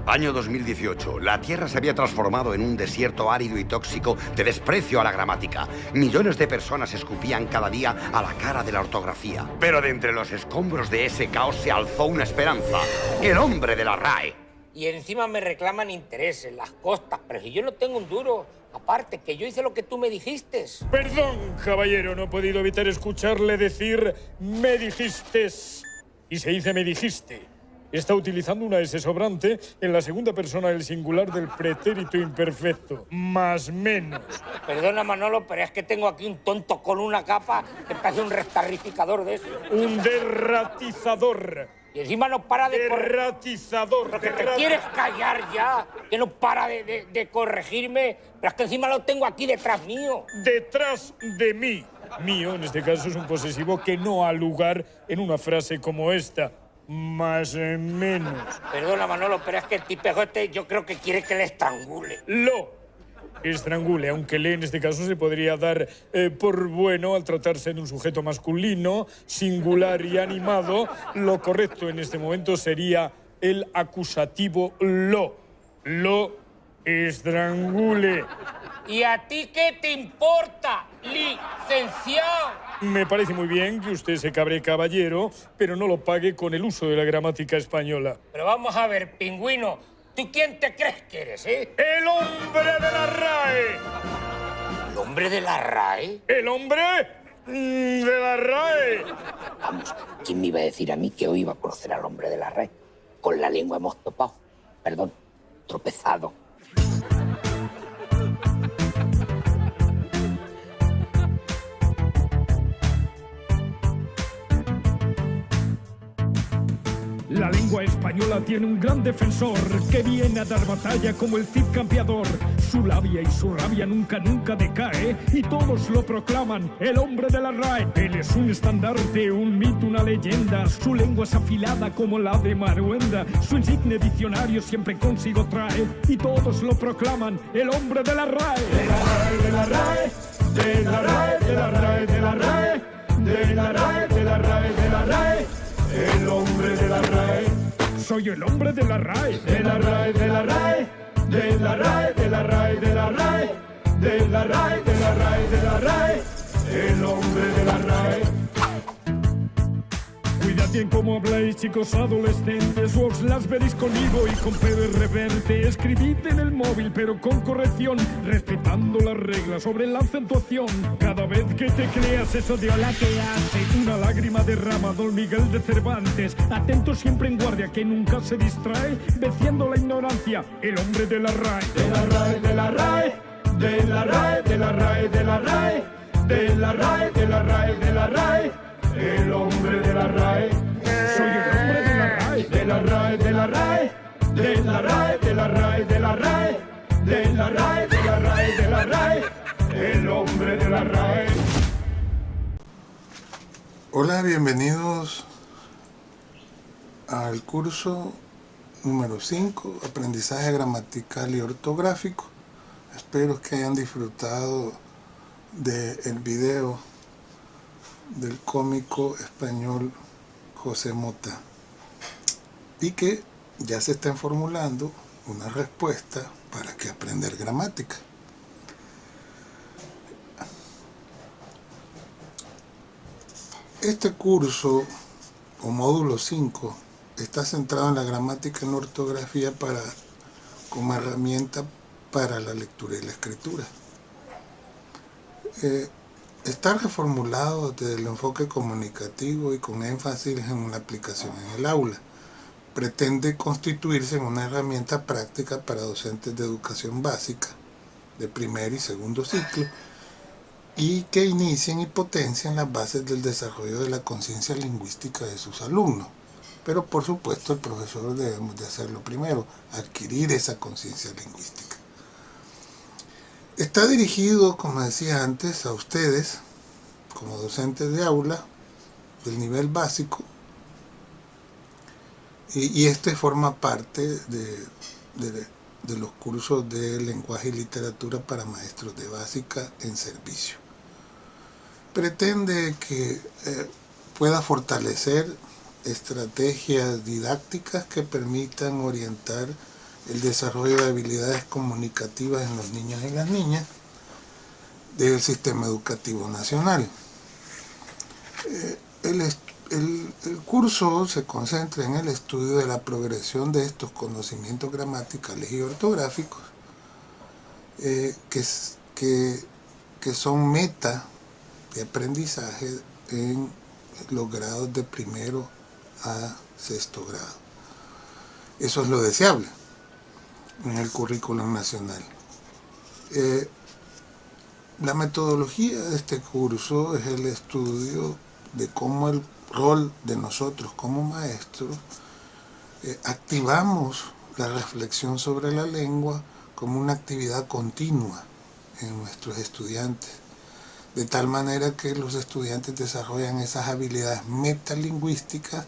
Año 2018. La Tierra se había transformado en un desierto árido y tóxico de desprecio a la gramática. Millones de personas escupían cada día a la cara de la ortografía. Pero de entre los escombros de ese caos se alzó una esperanza. El hombre de la RAE. Y encima me reclaman intereses, las costas, pero si yo no tengo un duro. Aparte, que yo hice lo que tú me dijiste. Perdón, caballero, no he podido evitar escucharle decir me dijistes. Y se dice me dijiste. Está utilizando una S sobrante en la segunda persona del singular del pretérito imperfecto. Más menos. Perdona, Manolo, pero es que tengo aquí un tonto con una capa que parece un restarrificador de eso. Un derratizador. Y encima no para de Derratizador. Pero que te quieres callar ya, que no para de corregirme. Pero es que encima lo tengo aquí detrás mío. Detrás de mí. Mío, en este caso, es un posesivo que no ha lugar en una frase como esta. Más menos. Perdona, Manolo, pero es que el tipejo este yo creo que quiere que le estrangule. Lo estrangule, aunque le en este caso se podría dar por bueno al tratarse de un sujeto masculino, singular y animado. Lo correcto en este momento sería el acusativo lo. Lo estrangule. ¿Y a ti qué te importa, licenciado? Me parece muy bien que usted se cabre, caballero, pero no lo pague con el uso de la gramática española. Pero vamos a ver, pingüino, ¿tú quién te crees que eres, ¡El hombre de la RAE! ¿El hombre de la RAE? ¡El hombre de la RAE! Vamos, ¿quién me iba a decir a mí que hoy iba a conocer al hombre de la RAE? Con la lengua hemos topado. Perdón, tropezado. La lengua española tiene un gran defensor que viene a dar batalla como el Cid campeador. Su labia y su rabia nunca, nunca decae y todos lo proclaman, el hombre de la RAE. Él es un estandarte, un mito, una leyenda. Su lengua es afilada como la de Maruenda. Su insigne diccionario siempre consigo trae y todos lo proclaman, el hombre de la RAE. De la RAE, de la RAE, de la RAE, de la RAE, de la RAE, de la RAE, de la RAE, de la RAE. El hombre de la RAE. Soy el hombre de la RAE. De la RAE, de la RAE. De la RAE, de la RAE, de la RAE. De la RAE, de la RAE, de la RAE. El hombre de la RAE. Cuidad bien cómo habláis, chicos adolescentes. Vos las veréis conmigo y con pedo reverte. Escribid en el móvil, pero con corrección, respetando las reglas sobre la acentuación. Cada vez que te creas eso de hola que hace, una lágrima derrama Don Miguel de Cervantes. Atento siempre en guardia, que nunca se distrae, venciendo la ignorancia, el hombre de la RAE. De la RAE, de la RAE, de la RAE, de la RAE, de la RAE, de la RAE, de la RAE, de la RAE. El hombre de la RAE. Soy el hombre de la RAE. De la RAE, de la RAE. De la RAE, de la RAE, de la RAE. De la RAE, de la RAE, de la RAE. El hombre de la RAE. Hola, bienvenidos al curso número 5, aprendizaje gramatical y ortográfico. Espero que hayan disfrutado del video del cómico español José Mota y que ya se estén formulando una respuesta para que aprender gramática. Este curso o módulo 5 está centrado en la gramática y la ortografía como herramienta para la lectura y la escritura. Está reformulado desde el enfoque comunicativo y con énfasis en la aplicación en el aula. Pretende constituirse en una herramienta práctica para docentes de educación básica, de primer y segundo ciclo, y que inicien y potencien las bases del desarrollo de la conciencia lingüística de sus alumnos. Pero por supuesto el profesor debemos de hacerlo primero, adquirir esa conciencia lingüística. Está dirigido, como decía antes, a ustedes, como docentes de aula, del nivel básico, y este forma parte de los cursos de lenguaje y literatura para maestros de básica en servicio. Pretende que pueda fortalecer estrategias didácticas que permitan orientar el desarrollo de habilidades comunicativas en los niños y las niñas del sistema educativo nacional. El curso se concentra en el estudio de la progresión de estos conocimientos gramaticales y ortográficos que son meta de aprendizaje en los grados de primero a sexto grado. Eso es lo deseable en el currículum nacional. La metodología de este curso es el estudio de cómo el rol de nosotros como maestros activamos la reflexión sobre la lengua como una actividad continua en nuestros estudiantes, de tal manera que los estudiantes desarrollan esas habilidades metalingüísticas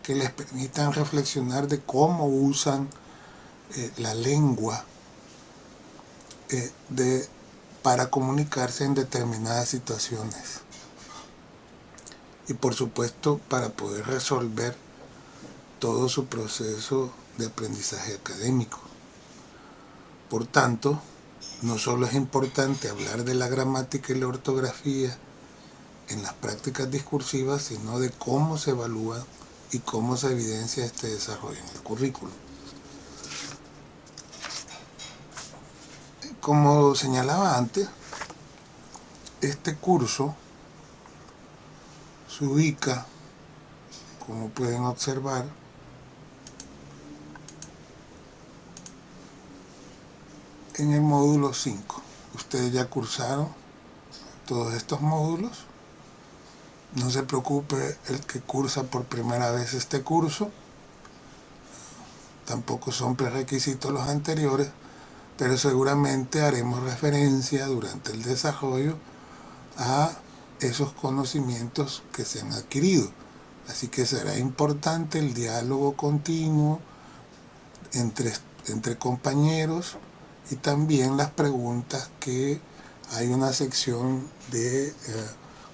que les permitan reflexionar de cómo usan la lengua para comunicarse en determinadas situaciones y por supuesto para poder resolver todo su proceso de aprendizaje académico. Por tanto, no solo es importante hablar de la gramática y la ortografía en las prácticas discursivas, sino de cómo se evalúa y cómo se evidencia este desarrollo en el currículo. Como señalaba antes, este curso se ubica, como pueden observar, en el módulo 5. Ustedes ya cursaron todos estos módulos. No se preocupe el que cursa por primera vez este curso. Tampoco son prerequisitos los anteriores, pero seguramente haremos referencia durante el desarrollo a esos conocimientos que se han adquirido. Así que será importante el diálogo continuo entre compañeros y también las preguntas, que hay una sección de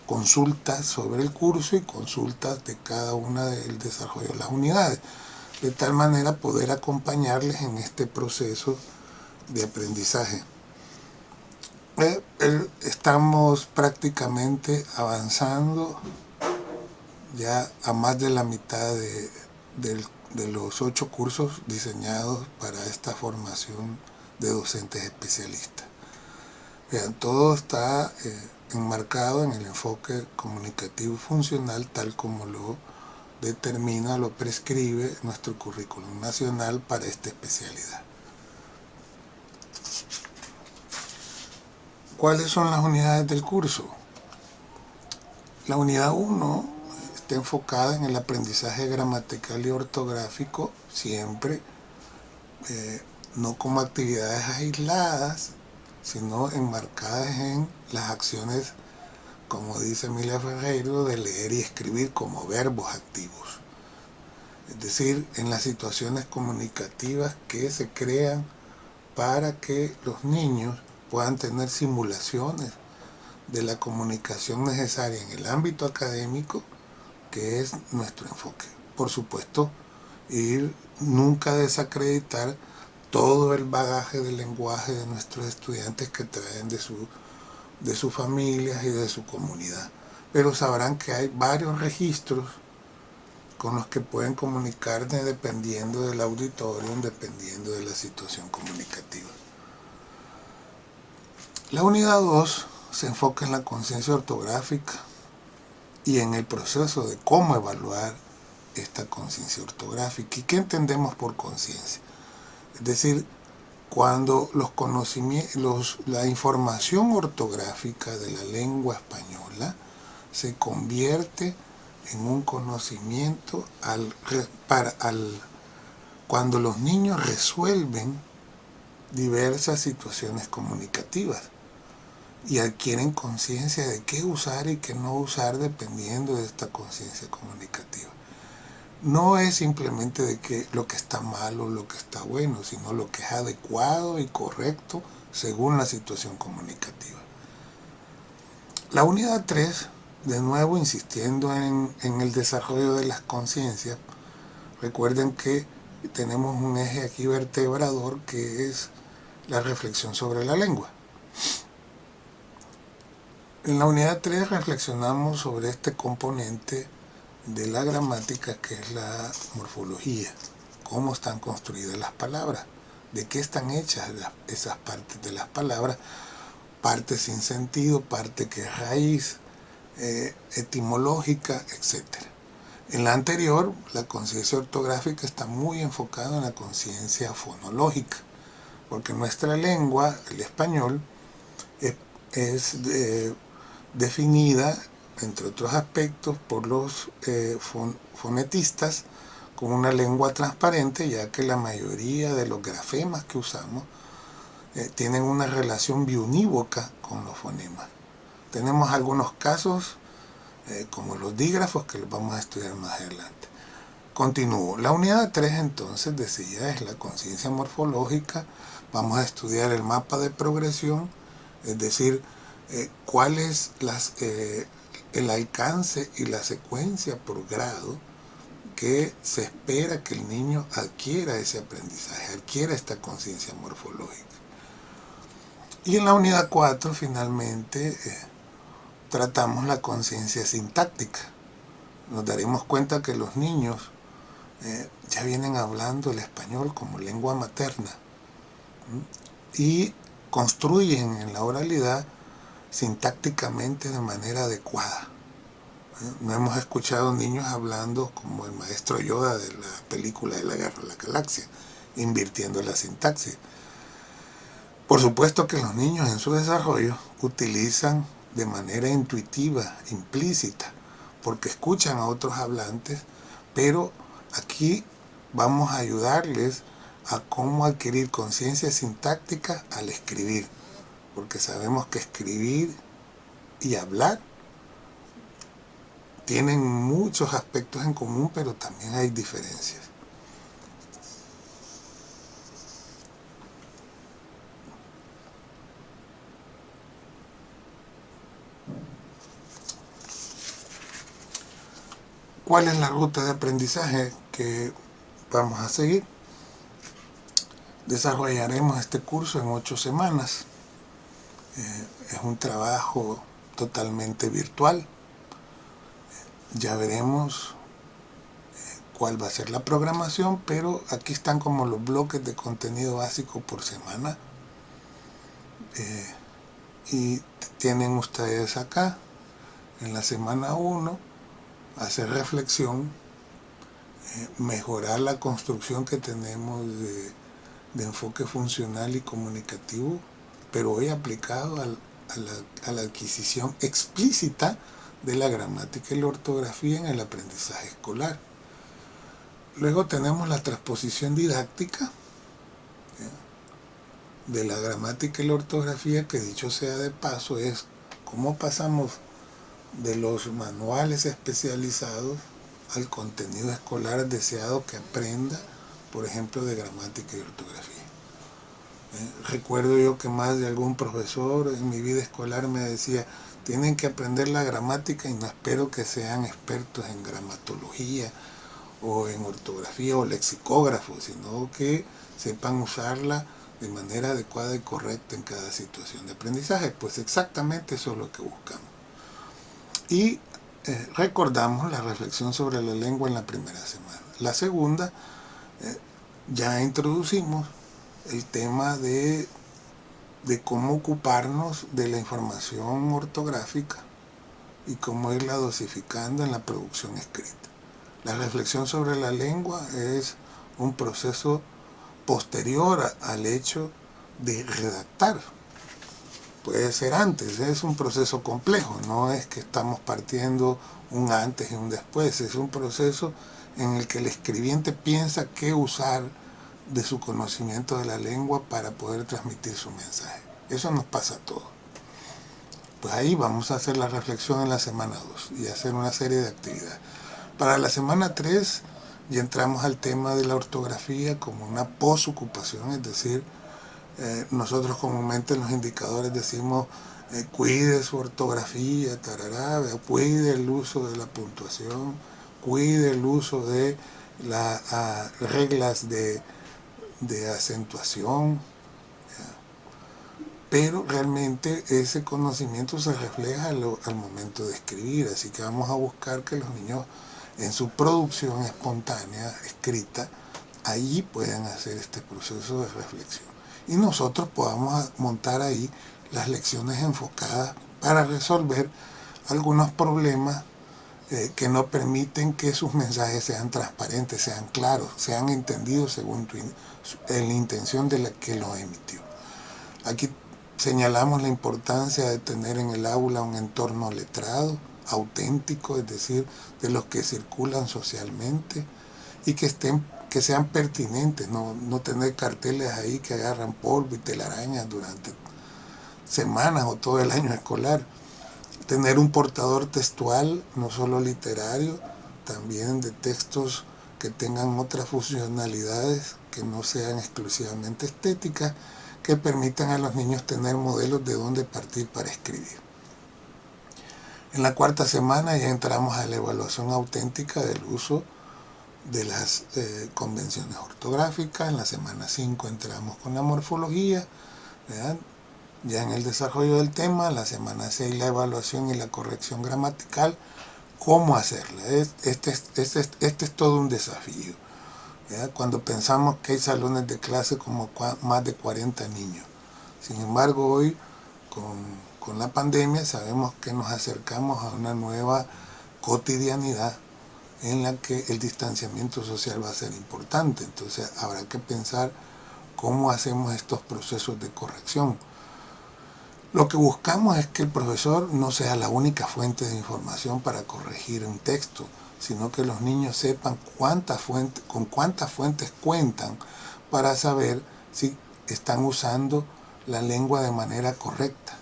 consultas sobre el curso y consultas de cada una del desarrollo de las unidades, de tal manera poder acompañarles en este proceso de aprendizaje. Estamos prácticamente avanzando ya a más de la mitad de los 8 cursos diseñados para esta formación de docentes especialistas. Vean, todo está enmarcado en el enfoque comunicativo y funcional, tal como lo determina, lo prescribe nuestro currículum nacional para esta especialidad. ¿Cuáles son las unidades del curso? La unidad 1 está enfocada en el aprendizaje gramatical y ortográfico, siempre no como actividades aisladas, sino enmarcadas en las acciones, como dice Emilia Ferreiro, de leer y escribir como verbos activos. Es decir, en las situaciones comunicativas que se crean para que los niños puedan tener simulaciones de la comunicación necesaria en el ámbito académico, que es nuestro enfoque. Por supuesto, nunca desacreditar todo el bagaje del lenguaje de nuestros estudiantes que traen de sus familias y de su comunidad. Pero sabrán que hay varios registros con los que pueden comunicarse dependiendo del auditorio, dependiendo de la situación comunicativa. La unidad 2 se enfoca en la conciencia ortográfica y en el proceso de cómo evaluar esta conciencia ortográfica. ¿Y qué entendemos por conciencia? Es decir, cuando los conocimientos, la información ortográfica de la lengua española se convierte en un conocimiento cuando los niños resuelven diversas situaciones comunicativas y adquieren conciencia de qué usar y qué no usar dependiendo de esta conciencia comunicativa. No es simplemente de que lo que está mal o lo que está bueno, sino lo que es adecuado y correcto según la situación comunicativa. La unidad 3 de nuevo insistiendo en el desarrollo de las conciencias, recuerden que tenemos un eje aquí vertebrador que es la reflexión sobre la lengua. En la unidad 3 reflexionamos sobre este componente de la gramática que es la morfología, cómo están construidas las palabras, de qué están hechas esas partes de las palabras, parte sin sentido, parte que es raíz, etimológica, etc. En la anterior, la conciencia ortográfica está muy enfocada en la conciencia fonológica, porque nuestra lengua, el español, es definida, entre otros aspectos, por los fonetistas como una lengua transparente, ya que la mayoría de los grafemas que usamos tienen una relación biunívoca con los fonemas. Tenemos algunos casos, como los dígrafos, que los vamos a estudiar más adelante. Continúo. La unidad 3, entonces, decía, es la conciencia morfológica. Vamos a estudiar el mapa de progresión, es decir, cuál es el alcance y la secuencia por grado que se espera que el niño adquiera ese aprendizaje, adquiera esta conciencia morfológica. Y en la unidad 4, finalmente, tratamos la conciencia sintáctica. Nos daremos cuenta que los niños ya vienen hablando el español como lengua materna y construyen en la oralidad sintácticamente de manera adecuada. No hemos escuchado niños hablando como el maestro Yoda de la película de la Guerra de la Galaxia, invirtiendo la sintaxis. Por supuesto que los niños en su desarrollo utilizan de manera intuitiva, implícita, porque escuchan a otros hablantes, pero aquí vamos a ayudarles a cómo adquirir conciencia sintáctica al escribir, porque sabemos que escribir y hablar tienen muchos aspectos en común, pero también hay diferencias. ¿Cuál es la ruta de aprendizaje que vamos a seguir? Desarrollaremos este curso en 8 semanas. Es un trabajo totalmente virtual. Ya veremos cuál va a ser la programación, pero aquí están como los bloques de contenido básico por semana. Y tienen ustedes acá, en la semana 1, hacer reflexión, mejorar la construcción que tenemos de enfoque funcional y comunicativo, pero hoy aplicado a la adquisición explícita de la gramática y la ortografía en el aprendizaje escolar. Luego tenemos la transposición didáctica de la gramática y la ortografía, que dicho sea de paso es cómo pasamos de los manuales especializados al contenido escolar deseado que aprenda, por ejemplo, de gramática y ortografía. Recuerdo yo que más de algún profesor en mi vida escolar me decía, tienen que aprender la gramática y no espero que sean expertos en gramatología o en ortografía o lexicógrafos, sino que sepan usarla de manera adecuada y correcta en cada situación de aprendizaje. Pues exactamente eso es lo que buscamos. Y recordamos la reflexión sobre la lengua en la primera semana. La segunda, ya introducimos el tema de cómo ocuparnos de la información ortográfica y cómo irla dosificando en la producción escrita. La reflexión sobre la lengua es un proceso posterior al hecho de redactar. Puede ser antes, es un proceso complejo, no es que estamos partiendo un antes y un después, es un proceso en el que el escribiente piensa qué usar de su conocimiento de la lengua para poder transmitir su mensaje. Eso nos pasa a todos. Pues ahí vamos a hacer la reflexión en la semana 2 y hacer una serie de actividades. Para la semana 3 ya entramos al tema de la ortografía como una posocupación, es decir, nosotros comúnmente en los indicadores decimos cuide su ortografía, tarará, cuide el uso de la puntuación, cuide el uso de las reglas de acentuación, pero realmente ese conocimiento se refleja al momento de escribir, así que vamos a buscar que los niños en su producción espontánea, escrita, allí puedan hacer este proceso de reflexión. Y nosotros podamos montar ahí las lecciones enfocadas para resolver algunos problemas que no permiten que sus mensajes sean transparentes, sean claros, sean entendidos según la intención de la que lo emitió. Aquí señalamos la importancia de tener en el aula un entorno letrado, auténtico, es decir, de los que circulan socialmente y que sean pertinentes, no tener carteles ahí que agarran polvo y telarañas durante semanas o todo el año escolar. Tener un portador textual, no solo literario, también de textos que tengan otras funcionalidades que no sean exclusivamente estéticas, que permitan a los niños tener modelos de dónde partir para escribir. En la cuarta semana ya entramos a la evaluación auténtica del uso de las convenciones ortográficas. En la semana 5 entramos con la morfología, ¿verdad? Ya en el desarrollo del tema, la semana 6 la evaluación y la corrección gramatical. ¿Cómo hacerla? Este es todo un desafío, ¿verdad? Cuando pensamos que hay salones de clase como más de 40 niños. Sin embargo, hoy con la pandemia sabemos que nos acercamos a una nueva cotidianidad en la que el distanciamiento social va a ser importante. Entonces habrá que pensar cómo hacemos estos procesos de corrección. Lo que buscamos es que el profesor no sea la única fuente de información para corregir un texto, sino que los niños sepan con cuántas fuentes cuentan para saber si están usando la lengua de manera correcta,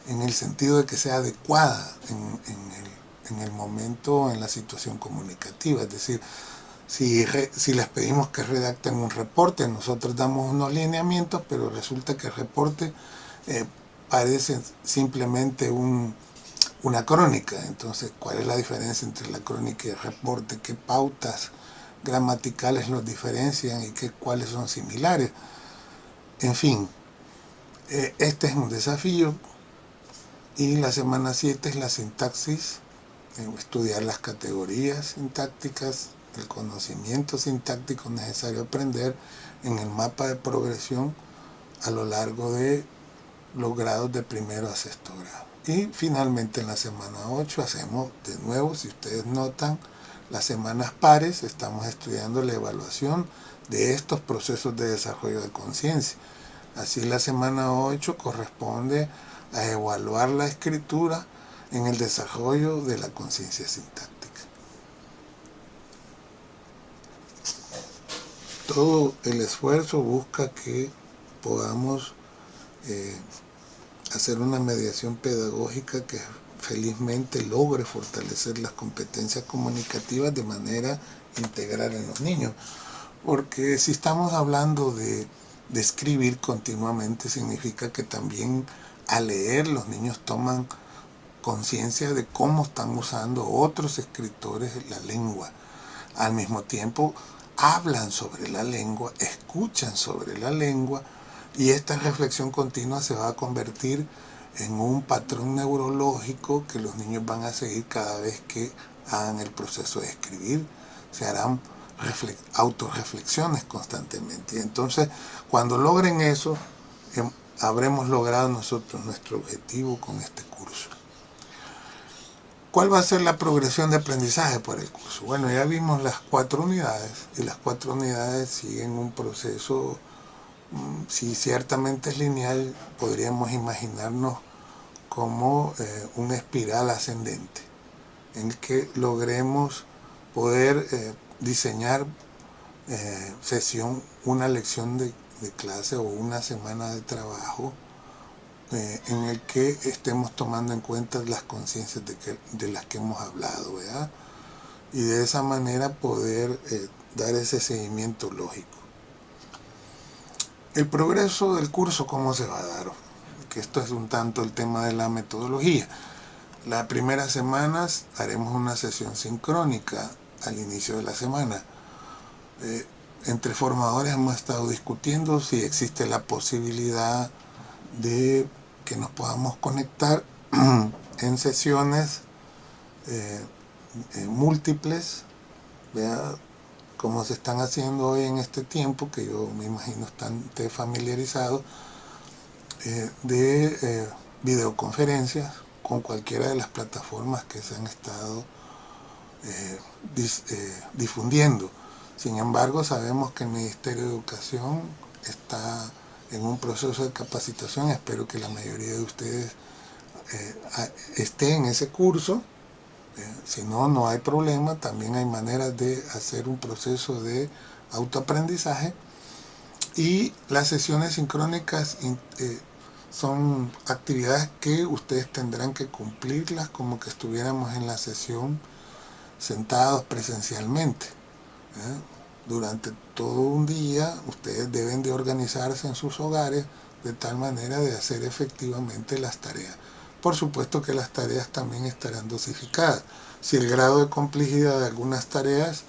en el sentido de que sea adecuada en el momento, en la situación comunicativa. Es decir, si les pedimos que redacten un reporte, nosotros damos unos lineamientos, pero resulta que el reporte parece simplemente una crónica. Entonces, ¿cuál es la diferencia entre la crónica y el reporte? ¿Qué pautas gramaticales los diferencian y cuáles son similares? En fin, este es un desafío. Y la semana 7 es la sintaxis, estudiar las categorías sintácticas, el conocimiento sintáctico necesario aprender en el mapa de progresión a lo largo de los grados de primero a sexto grado. Y finalmente en la semana 8 hacemos de nuevo, si ustedes notan, las semanas pares, estamos estudiando la evaluación de estos procesos de desarrollo de conciencia. Así la semana 8 corresponde a evaluar la escritura en el desarrollo de la conciencia sintáctica. Todo el esfuerzo busca que podamos hacer una mediación pedagógica que felizmente logre fortalecer las competencias comunicativas de manera integral en los niños. Porque si estamos hablando de escribir continuamente, significa que también al leer los niños toman conciencia de cómo están usando otros escritores la lengua. Al mismo tiempo hablan sobre la lengua, escuchan sobre la lengua, y esta reflexión continua se va a convertir en un patrón neurológico que los niños van a seguir cada vez que hagan el proceso de escribir. Se harán autorreflexiones constantemente. Y entonces, cuando logren eso, habremos logrado nosotros nuestro objetivo con este curso. ¿Cuál va a ser la progresión de aprendizaje por el curso? Bueno, ya vimos las 4 unidades, y las 4 unidades siguen un proceso, si ciertamente es lineal, podríamos imaginarnos como una espiral ascendente, en que logremos poder diseñar una lección de clase o una semana de trabajo en el que estemos tomando en cuenta las conciencias de las que hemos hablado, ¿verdad? Y de esa manera poder dar ese seguimiento lógico. El progreso del curso, ¿cómo se va a dar? porque esto es un tanto el tema de la metodología. Las primeras semanas haremos una sesión sincrónica al inicio de la semana. Entre formadores hemos estado discutiendo si existe la posibilidad de que nos podamos conectar en sesiones múltiples, ¿vea? Como se están haciendo hoy en este tiempo, que yo me imagino están familiarizados, de videoconferencias con cualquiera de las plataformas que se han estado difundiendo. Sin embargo, sabemos que el Ministerio de Educación está en un proceso de capacitación. Espero que la mayoría de ustedes esté en ese curso. Si no, no hay problema. También hay maneras de hacer un proceso de autoaprendizaje. Y las sesiones sincrónicas son actividades que ustedes tendrán que cumplirlas como que estuviéramos en la sesión sentados presencialmente. Durante todo un día ustedes deben de organizarse en sus hogares de tal manera de hacer efectivamente las tareas. Por supuesto que las tareas también estarán dosificadas. Si el grado de complejidad de algunas tareas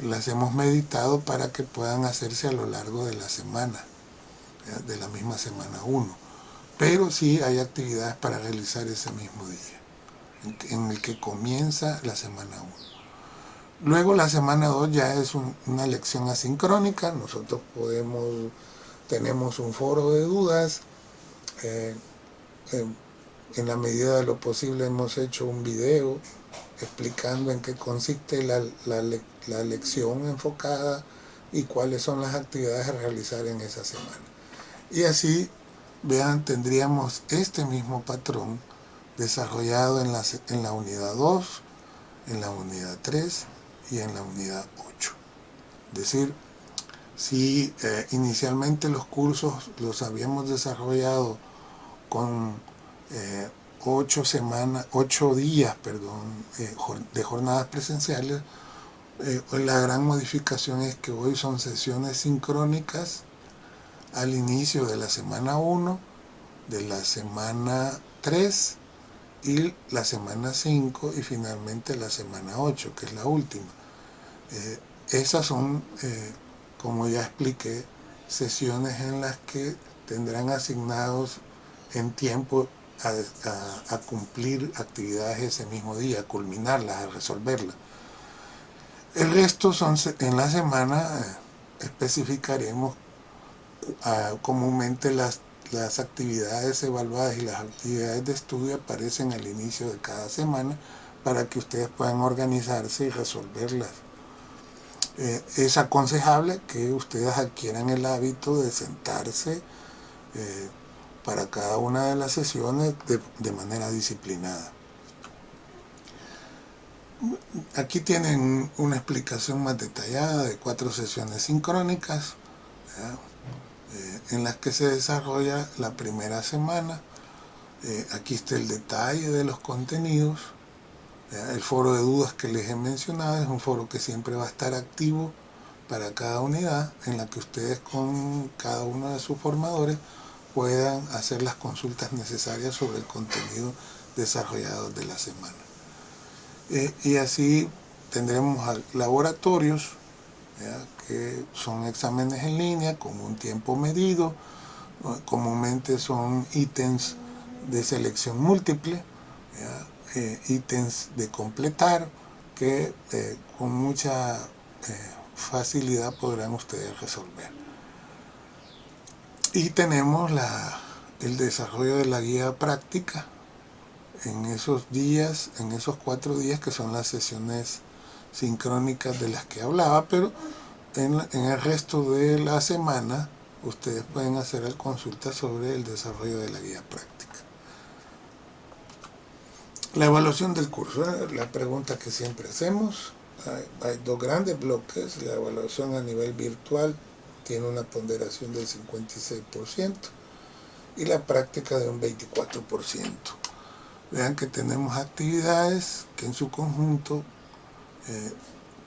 las hemos meditado para que puedan hacerse a lo largo de la semana, de la misma semana 1. Pero sí hay actividades para realizar ese mismo día, en el que comienza la semana 1. Luego la semana 2 ya es una lección asincrónica. Nosotros tenemos un foro de dudas. En la medida de lo posible hemos hecho un video explicando en qué consiste la lección enfocada y cuáles son las actividades a realizar en esa semana. Y así, vean, tendríamos este mismo patrón desarrollado en la unidad 2, en la unidad 3 y en la unidad 8. Es decir, si inicialmente los cursos los habíamos desarrollado con 8 días de jornadas presenciales, la gran modificación es que hoy son sesiones sincrónicas al inicio de la semana 1, de la semana 3 y la semana 5 y finalmente la semana 8, que es la última. Esas son, como ya expliqué, sesiones en las que tendrán asignados en tiempo a cumplir actividades ese mismo día, a culminarlas, a resolverlas. El resto son en la semana, especificaremos comúnmente las actividades evaluadas y las actividades de estudio aparecen al inicio de cada semana para que ustedes puedan organizarse y resolverlas. Es aconsejable que ustedes adquieran el hábito de sentarse para cada una de las sesiones de manera disciplinada. Aquí tienen una explicación más detallada de 4 sesiones sincrónicas, en las que se desarrolla la primera semana. Aquí está el detalle de los contenidos. El foro de dudas que les he mencionado es un foro que siempre va a estar activo para cada unidad, en la que ustedes con cada uno de sus formadores puedan hacer las consultas necesarias sobre el contenido desarrollado de la semana. Y así tendremos laboratorios, que son exámenes en línea con un tiempo medido. Comúnmente son ítems de selección múltiple, ítems de completar, que con mucha facilidad podrán ustedes resolver. Y tenemos el desarrollo de la guía práctica en esos días, en esos 4 días que son las sesiones sincrónicas de las que hablaba, pero en el resto de la semana ustedes pueden hacer consultas sobre el desarrollo de la guía práctica. La evaluación del curso, la pregunta que siempre hacemos. Hay 2 grandes bloques. La evaluación a nivel virtual tiene una ponderación del 56% y la práctica de un 24%. Vean que tenemos actividades que en su conjunto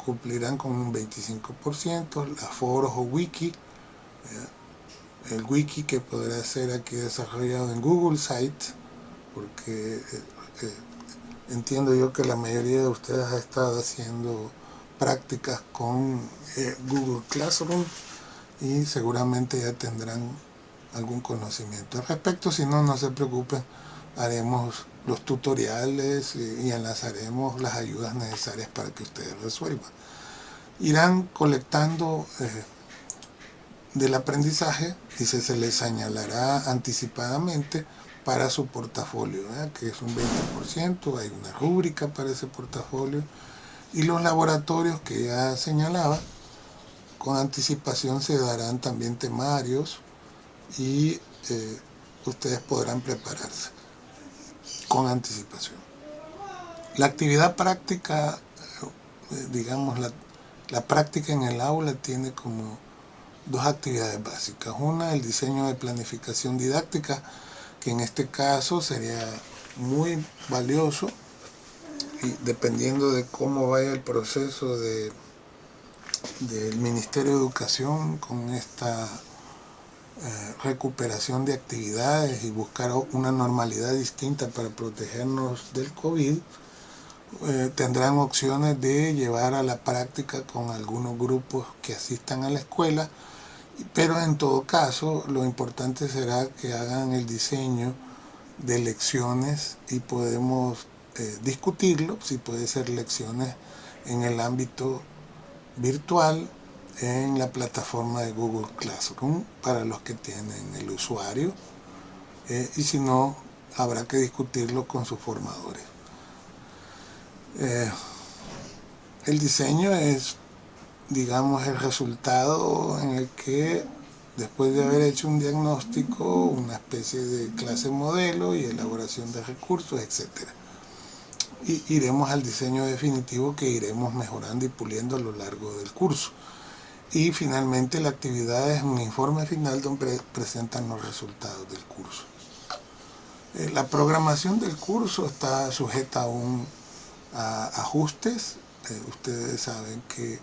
cumplirán con un 25%, las foros o wiki el wiki que podrá ser aquí desarrollado en Google Sites, porque entiendo yo que la mayoría de ustedes ha estado haciendo prácticas con Google Classroom y seguramente ya tendrán algún conocimiento al respecto. Si no, no se preocupen, haremos los tutoriales y enlazaremos las ayudas necesarias para que ustedes resuelvan. Irán colectando del aprendizaje y se les señalará anticipadamente para su portafolio, que es un 20%, hay una rúbrica para ese portafolio, y los laboratorios que ya señalaba, con anticipación se darán también temarios y ustedes podrán prepararse con anticipación. La actividad práctica, digamos, la práctica en el aula tiene como dos actividades básicas. Una, el diseño de planificación didáctica, que en este caso sería muy valioso y dependiendo de cómo vaya el proceso del Ministerio de Educación con esta recuperación de actividades y buscar una normalidad distinta para protegernos del COVID, tendrán opciones de llevar a la práctica con algunos grupos que asistan a la escuela, pero en todo caso lo importante será que hagan el diseño de lecciones y podemos discutirlo, si puede ser lecciones en el ámbito virtual en la plataforma de Google Classroom para los que tienen el usuario, y si no, habrá que discutirlo con sus formadores. El diseño es, digamos, el resultado en el que, después de haber hecho un diagnóstico, una especie de clase modelo y elaboración de recursos, etc., y iremos al diseño definitivo que iremos mejorando y puliendo a lo largo del curso. Y finalmente la actividad es un informe final donde presentan los resultados del curso. La programación del curso está sujeta aún a ajustes. Ustedes saben que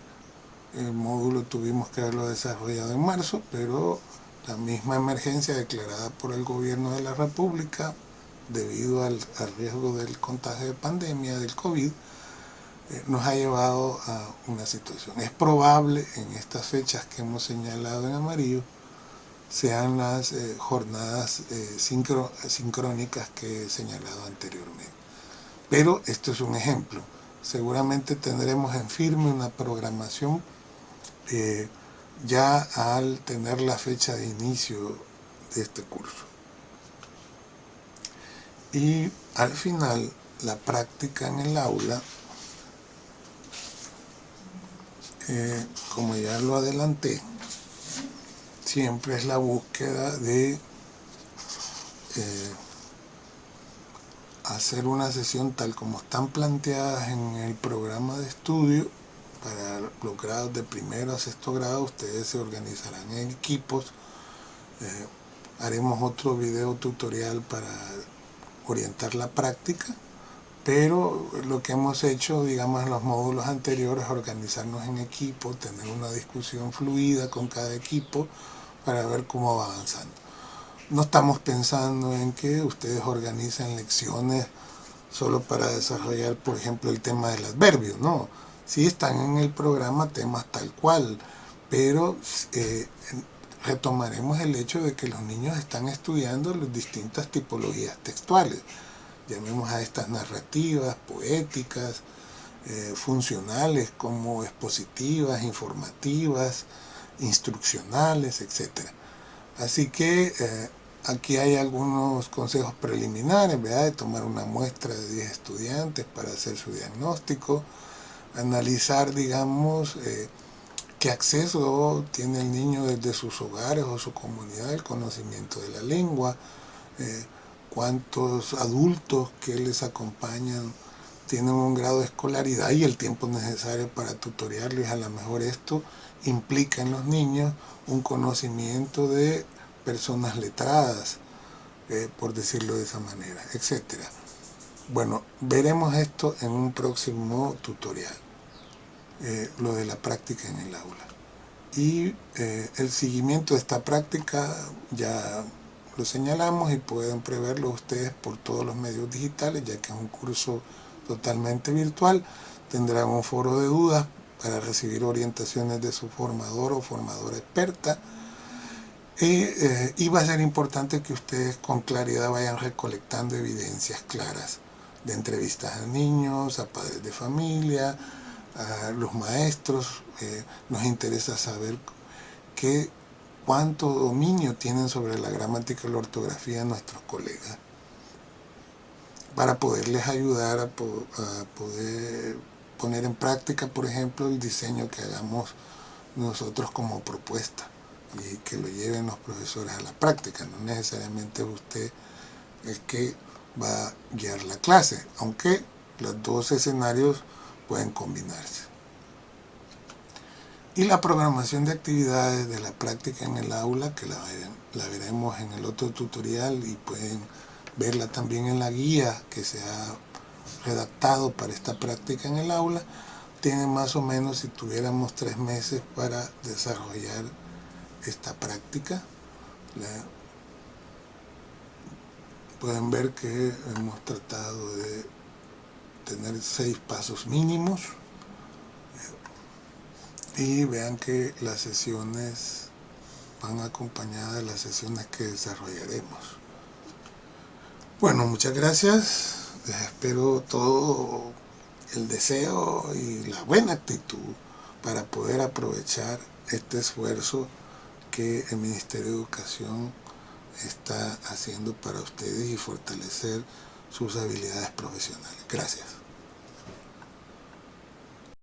el módulo tuvimos que haberlo desarrollado en marzo, pero la misma emergencia declarada por el gobierno de la República debido al riesgo del contagio de pandemia del COVID nos ha llevado a una situación. Es probable en estas fechas que hemos señalado en amarillo sean las jornadas sincrónicas que he señalado anteriormente. Pero esto es un ejemplo. Seguramente tendremos en firme una programación ya al tener la fecha de inicio de este curso. Y al final, la práctica en el aula, como ya lo adelanté, siempre es la búsqueda de hacer una sesión tal como están planteadas en el programa de estudio. Para los grados de primero a sexto grado ustedes se organizarán en equipos. Haremos otro video tutorial para orientar la práctica, pero lo que hemos hecho, digamos, en los módulos anteriores es organizarnos en equipo, tener una discusión fluida con cada equipo para ver cómo va avanzando. No estamos pensando en que ustedes organicen lecciones solo para desarrollar, por ejemplo, el tema del adverbio, no. Sí están en el programa temas tal cual, pero retomaremos el hecho de que los niños están estudiando las distintas tipologías textuales. Llamemos a estas narrativas, poéticas, funcionales como expositivas, informativas, instruccionales, etc. Así que aquí hay algunos consejos preliminares, ¿verdad? De tomar una muestra de 10 estudiantes para hacer su diagnóstico, analizar, digamos, qué acceso tiene el niño desde sus hogares o su comunidad al conocimiento de la lengua, cuántos adultos que les acompañan tienen un grado de escolaridad y el tiempo necesario para tutoriarles. A lo mejor esto implica en los niños un conocimiento de personas letradas, por decirlo de esa manera, etc. Bueno, veremos esto en un próximo tutorial, lo de la práctica en el aula. Y el seguimiento de esta práctica ya lo señalamos y pueden preverlo ustedes por todos los medios digitales, ya que es un curso totalmente virtual. Tendrán un foro de dudas para recibir orientaciones de su formador o formadora experta. Y va a ser importante que ustedes con claridad vayan recolectando evidencias claras de entrevistas a niños, a padres de familia, a los maestros. Nos interesa saber cuánto dominio tienen sobre la gramática y la ortografía nuestros colegas, para poderles ayudar a poder poner en práctica, por ejemplo, el diseño que hagamos nosotros como propuesta y que lo lleven los profesores a la práctica. No necesariamente usted el que va a guiar la clase, aunque los dos escenarios pueden combinarse. Y la programación de actividades de la práctica en el aula, que la veremos en el otro tutorial y pueden verla también en la guía que se ha redactado para esta práctica en el aula. Tiene más o menos, si tuviéramos 3 meses para desarrollar esta práctica. Pueden ver que hemos tratado de tener 6 pasos mínimos y vean que las sesiones van acompañadas de las sesiones que desarrollaremos. Bueno, muchas gracias. Les espero todo el deseo y la buena actitud para poder aprovechar este esfuerzo que el Ministerio de Educación está haciendo para ustedes y fortalecer sus habilidades profesionales. Gracias.